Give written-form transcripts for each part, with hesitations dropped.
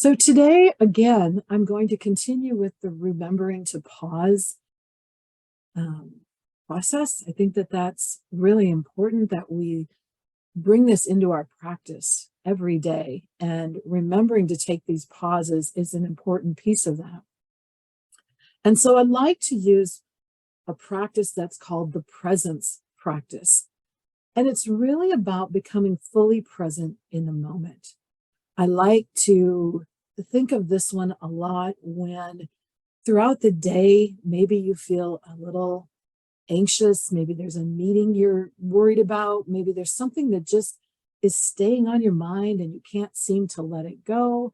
So today, again, I'm going to continue with the remembering to pause um, process. I think that that's really important that we bring this into our practice every day. And remembering to take these pauses is an important piece of that. And so I'd like to use a practice that's called the presence practice. And it's really about becoming fully present in the moment. I like to think of this one a lot when throughout the day, maybe you feel a little anxious, maybe there's a meeting you're worried about, maybe there's something that just is staying on your mind and you can't seem to let it go.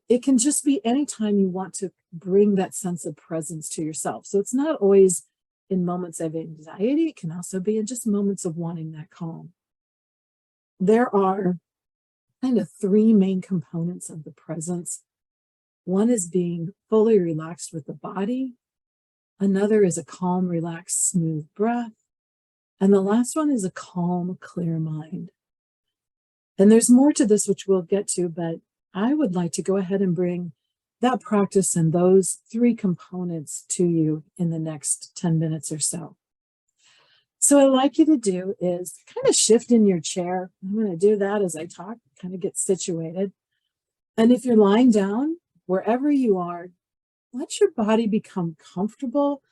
It can just be anytime you want to bring that sense of presence to yourself. So it's not always in moments of anxiety, it can also be in just moments of wanting that calm. There are kind of three main components of the presence. One is being fully relaxed with the body. Another is a calm, relaxed, smooth breath. And the last one is a calm, clear mind. And there's more to this, which we'll get to, but I would like to go ahead and bring that practice and those three components to you in the next 10 minutes or so. So what I'd like you to do is kind of shift in your chair. I'm going to do that as I talk, kind of get situated. And if you're lying down, wherever you are, let your body become comfortable,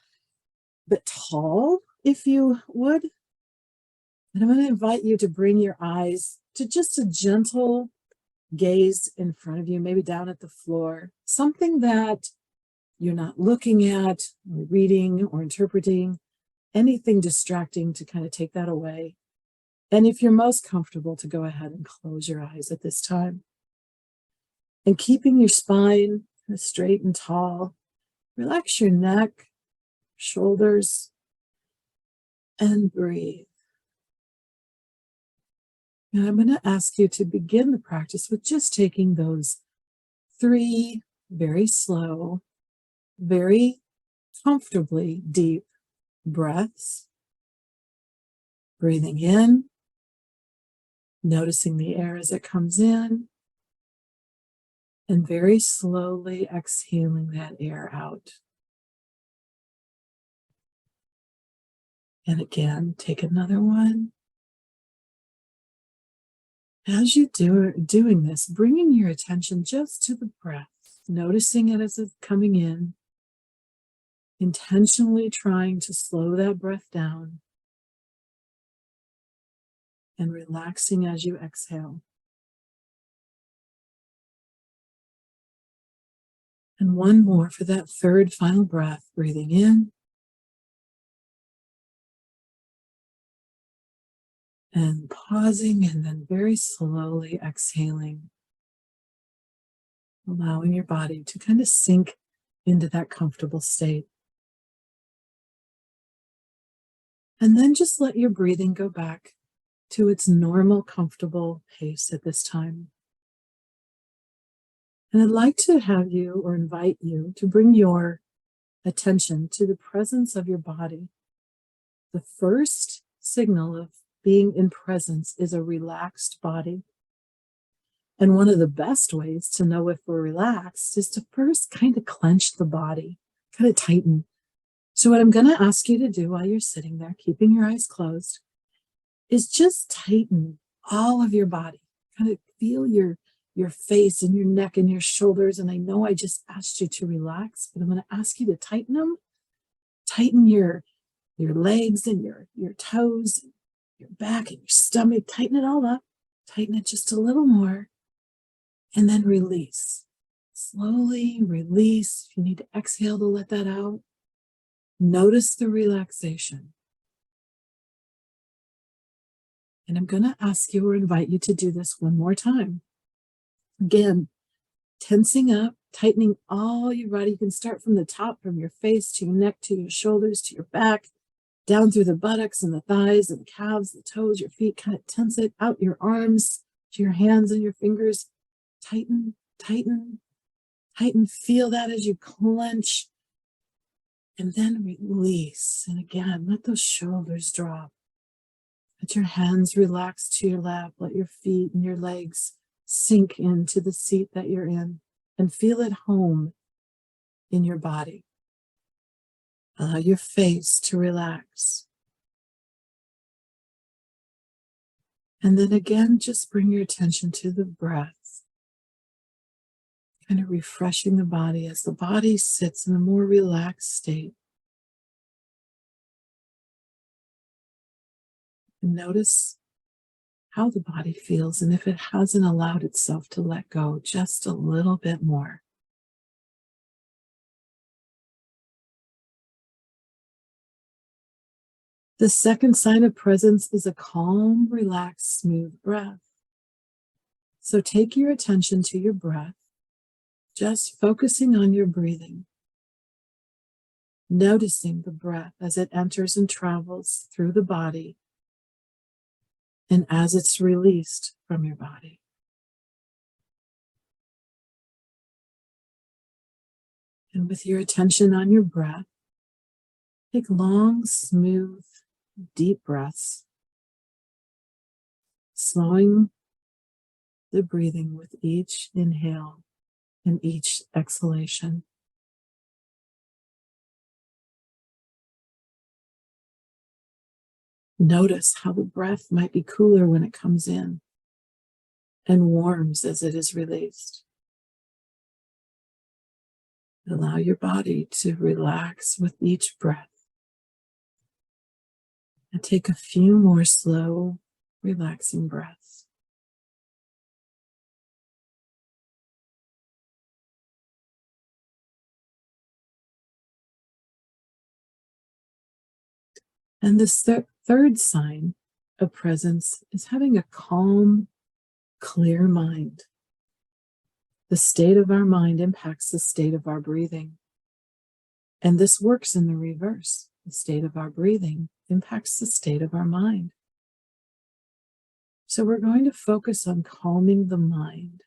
but tall, if you would. And I'm going to invite you to bring your eyes to just a gentle gaze in front of you, maybe down at the floor, something that you're not looking at or reading or interpreting, anything distracting to kind of take that away. And if you're most comfortable, to go ahead and close your eyes at this time. And keeping your spine straight and tall, relax your neck, shoulders, and breathe. And I'm going to ask you to begin the practice with just taking those three very slow, very comfortably deep breaths. Breathing in, noticing the air as it comes in, and very slowly exhaling that air out. And again, take another one. As you doing this, bringing your attention just to the breath, noticing it as it's coming in, intentionally trying to slow that breath down, and relaxing as you exhale. And one more for that third final breath, breathing in, and pausing, and then very slowly exhaling, allowing your body to kind of sink into that comfortable state. And then just let your breathing go back to its normal, comfortable pace at this time. And I'd like to have you or invite you to bring your attention to the presence of your body. The first signal of being in presence is a relaxed body. And one of the best ways to know if we're relaxed is to first kind of clench the body, kind of tighten. So what I'm going to ask you to do while you're sitting there, keeping your eyes closed, is just tighten all of your body. Kind of feel your face and your neck and your shoulders. And I know I just asked you to relax, but I'm going to ask you to tighten them. Tighten your legs and your toes, your back and your stomach. Tighten it all up. Tighten it just a little more. And then release. Slowly release. If you need to exhale to let that out, notice the relaxation. And I'm going to ask you or invite you to do this one more time. Again, tensing up, tightening all your body. You can start from the top, from your face to your neck, to your shoulders, to your back, down through the buttocks and the thighs and the calves, the toes, your feet. Kind of tense it out your arms to your hands and your fingers. Tighten, tighten, tighten. Feel that as you clench. And then release. And again, let those shoulders drop. Let your hands relax to your lap. Let your feet and your legs sink into the seat that you're in and feel at home in your body. Allow your face to relax. And then again, just bring your attention to the breath, kind of refreshing the body as the body sits in a more relaxed state. And notice how the body feels and if it hasn't allowed itself to let go just a little bit more. The second sign of presence is a calm, relaxed, smooth breath. So take your attention to your breath, just focusing on your breathing, noticing the breath as it enters and travels through the body and as it's released from your body. And with your attention on your breath, take long, smooth, deep breaths, slowing the breathing with each inhale and each exhalation. Notice how the breath might be cooler when it comes in and warms as it is released. Allow your body to relax with each breath. And take a few more slow, relaxing breaths. And the third sign of presence is having a calm, clear mind. The state of our mind impacts the state of our breathing. And this works in the reverse. The state of our breathing impacts the state of our mind. So we're going to focus on calming the mind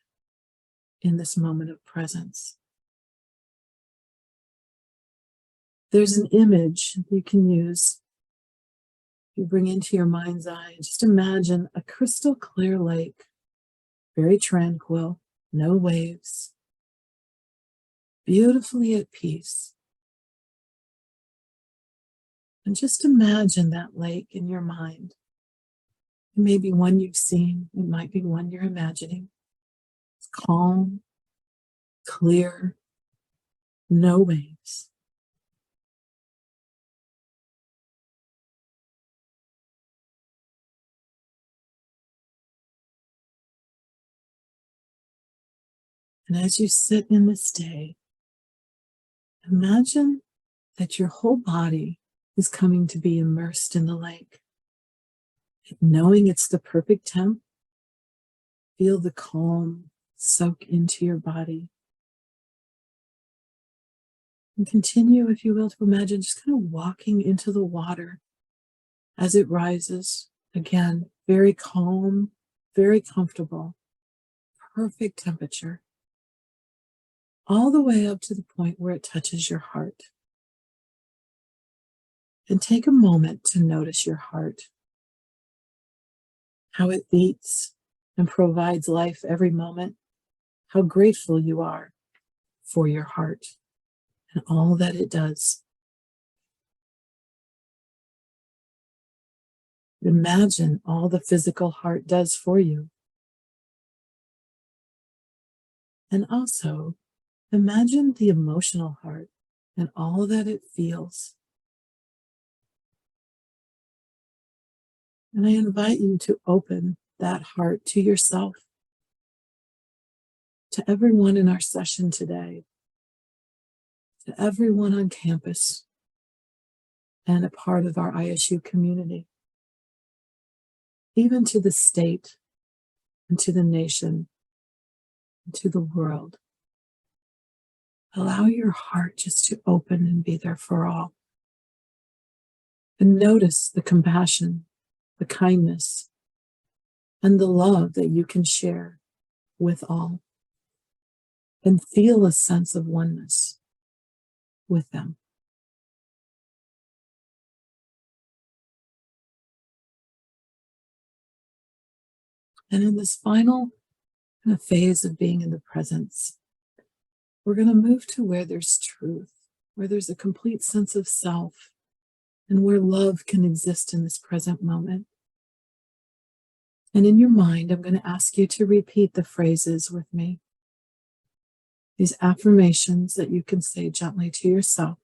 in this moment of presence. There's an image you can use. You bring into your mind's eye, just imagine a crystal clear lake, very tranquil, no waves, beautifully at peace. And just imagine that lake in your mind. It may be one you've seen, it might be one you're imagining. It's calm, clear, no waves. And as you sit in this day, imagine that your whole body is coming to be immersed in the lake. Knowing it's the perfect temp, feel the calm soak into your body. And continue, if you will, to imagine just kind of walking into the water as it rises. Again, very calm, very comfortable, perfect temperature, all the way up to the point where it touches your heart. And take a moment to notice your heart, how it beats and provides life every moment, how grateful you are for your heart and all that it does. Imagine all the physical heart does for you. And also, imagine the emotional heart and all that it feels. And I invite you to open that heart to yourself, to everyone in our session today, to everyone on campus and a part of our ISU community, even to the state and to the nation and to the world. Allow your heart just to open and be there for all. And notice the compassion, the kindness, and the love that you can share with all. And feel a sense of oneness with them. And in this final in a phase of being in the presence. We're going to move to where there's truth, where there's a complete sense of self, and where love can exist in this present moment. And in your mind, I'm going to ask you to repeat the phrases with me. These affirmations that you can say gently to yourself.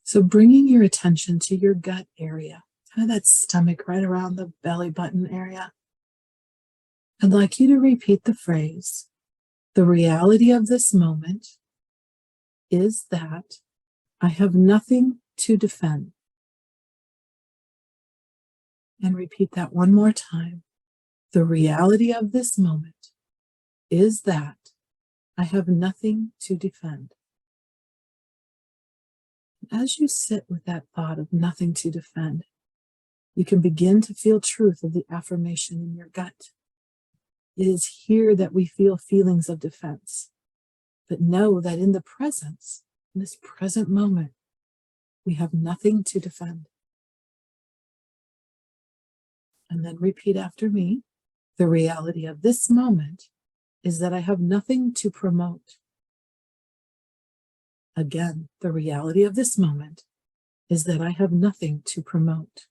So bringing your attention to your gut area, kind of that stomach right around the belly button area. I'd like you to repeat the phrase, the reality of this moment is that I have nothing to defend. And repeat that one more time. The reality of this moment is that I have nothing to defend. As you sit with that thought of nothing to defend, you can begin to feel truth of the affirmation in your gut. It is here that we feel feelings of defense. But know that in the presence, in this present moment, we have nothing to defend. And then repeat after me. The reality of this moment is that I have nothing to promote. Again, the reality of this moment is that I have nothing to promote.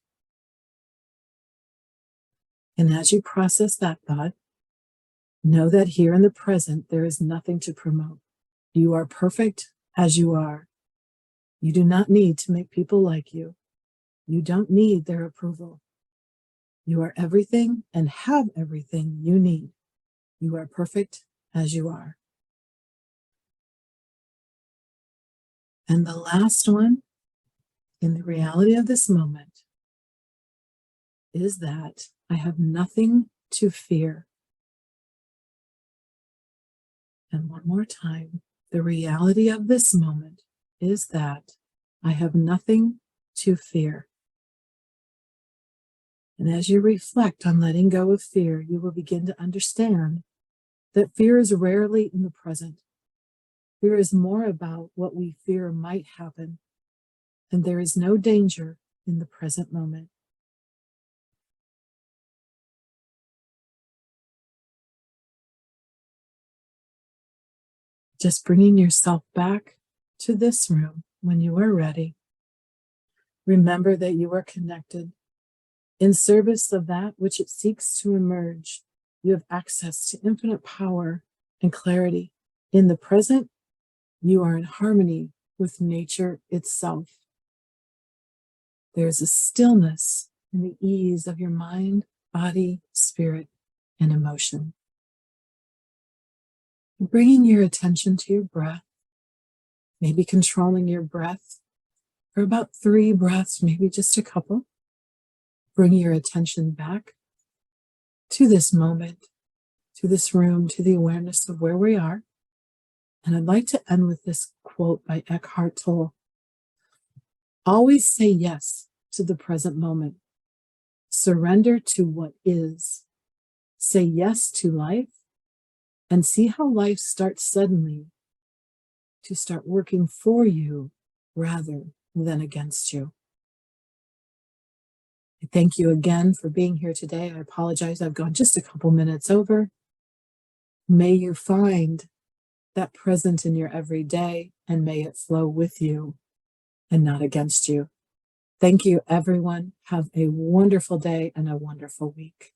And as you process that thought, know that here in the present, there is nothing to promote. You are perfect as you are. You do not need to make people like you. You don't need their approval. You are everything and have everything you need. You are perfect as you are. And the last one, in the reality of this moment, is that I have nothing to fear. And one more time, the reality of this moment is that I have nothing to fear. And as you reflect on letting go of fear, you will begin to understand that fear is rarely in the present. Fear is more about what we fear might happen, and there is no danger in the present moment. Just bringing yourself back to this room when you are ready. Remember that you are connected. In service of that which it seeks to emerge, you have access to infinite power and clarity. In the present, you are in harmony with nature itself. There's a stillness in the ease of your mind, body, spirit, and emotion. Bringing your attention to your breath, maybe controlling your breath for about 3 breaths, maybe just a couple. Bring your attention back to this moment, to this room, to the awareness of where we are. And I'd like to end with this quote by Eckhart Tolle. Always say yes to the present moment. Surrender to what is. Say yes to life and see how life starts suddenly to start working for you rather than against you. I thank you again for being here today. I apologize, I've gone just a couple minutes over. May you find that present in your everyday, and may it flow with you and not against you. Thank you, everyone. Have a wonderful day and a wonderful week.